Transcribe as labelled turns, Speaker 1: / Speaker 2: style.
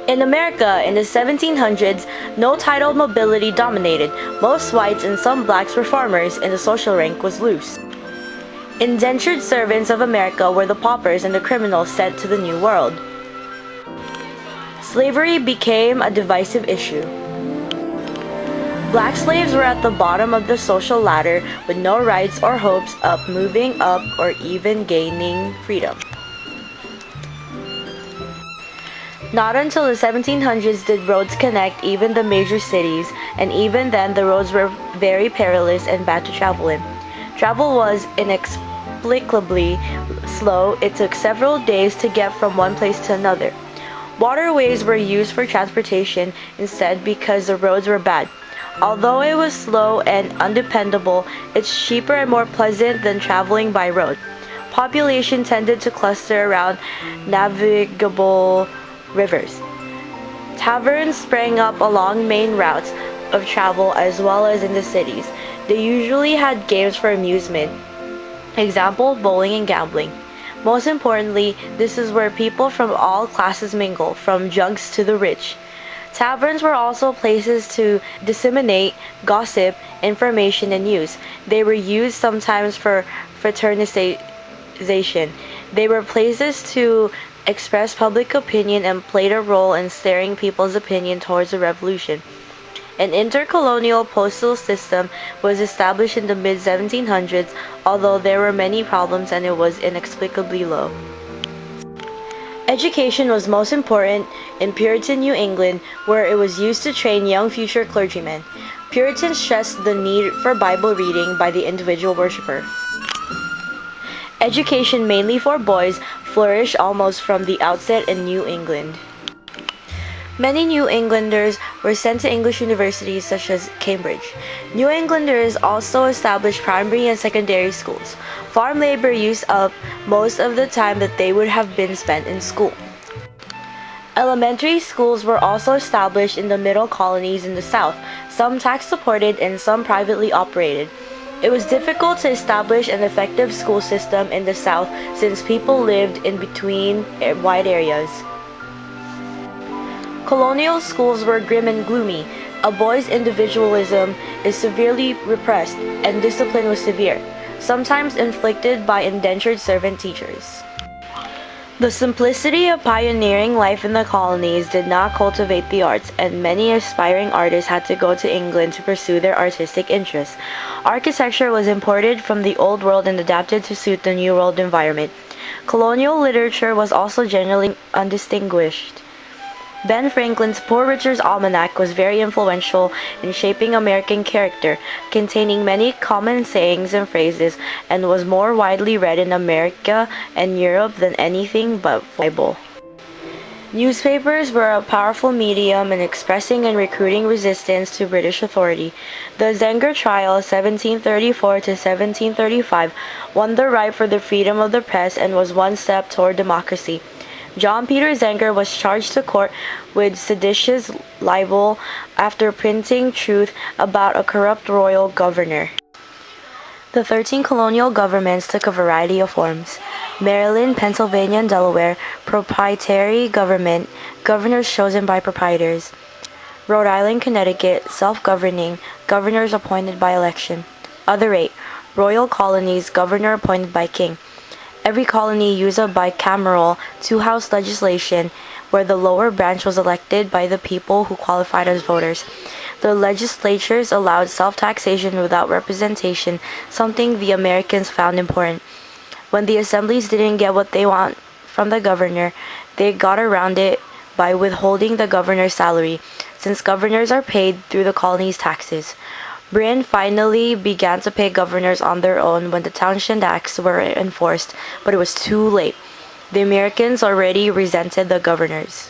Speaker 1: In America, in the 1700s, no titled mobility dominated. Most whites and some blacks were farmers, and the social rank was loose. Indentured servants of America were the paupers and the criminals sent to the New World. Slavery became a divisive issue. Black slaves were at the bottom of the social ladder with no rights or hopes of moving up or even gaining freedom. Not until the 1700s did roads connect even the major cities, and even then the roads were very perilous and bad to travel in. Travel was inexplicably slow. It took several days to get from one place to another. Waterways were used for transportation instead because the roads were bad. Although it was slow and undependable, it's cheaper and more pleasant than traveling by road. Population tended to cluster around navigable rivers. Taverns sprang up along main routes of travel as well as in the cities. They usually had games for amusement. Example, bowling and gambling. Most importantly, this is where people from all classes mingle, from junks to the rich. Taverns were also places to disseminate gossip, information, and news. They were used sometimes for fraternization. They were places to express public opinion and played a role in steering people's opinion towards a revolution. An intercolonial postal system was established in the mid-1700s, although there were many problems and it was inexplicably low. Education was most important in Puritan New England, where it was used to train young future clergymen. Puritans stressed the need for Bible reading by the individual worshiper. Education, mainly for boys, flourished almost from the outset in New England. Many New Englanders were sent to English universities such as Cambridge. New Englanders also established primary and secondary schools. Farm labor used up most of the time that they would have been spent in school. Elementary schools were also established in the middle colonies in the South, some tax-supported and some privately operated. It was difficult to establish an effective school system in the South since people lived in between wide areas. Colonial schools were grim and gloomy. A boy's individualism is severely repressed, and discipline was severe, sometimes inflicted by indentured servant teachers. The simplicity of pioneering life in the colonies did not cultivate the arts, and many aspiring artists had to go to England to pursue their artistic interests. Architecture was imported from the Old World and adapted to suit the New World environment. Colonial literature was also generally undistinguished. Ben Franklin's Poor Richard's Almanac was very influential in shaping American character, containing many common sayings and phrases, and was more widely read in America and Europe than anything but the Bible. Newspapers were a powerful medium in expressing and recruiting resistance to British authority. The Zenger trial, 1734 to 1735, won the right for the freedom of the press and was one step toward democracy. John Peter Zenger was charged to court with seditious libel after printing truth about a corrupt royal governor. The 13 colonial governments took a variety of forms. Maryland, Pennsylvania, and Delaware, proprietary government, governors chosen by proprietors. Rhode Island, Connecticut, self-governing, governors appointed by election. Other 8, royal colonies, governor appointed by king. Every colony used a bicameral two-house legislation where the lower branch was elected by the people who qualified as voters. The legislatures allowed self-taxation without representation, something the Americans found important. When the assemblies didn't get what they want from the governor, they got around it by withholding the governor's salary, since governors are paid through the colony's taxes. Britain finally began to pay governors on their own when the Townshend Acts were enforced, but it was too late. The Americans already resented the governors.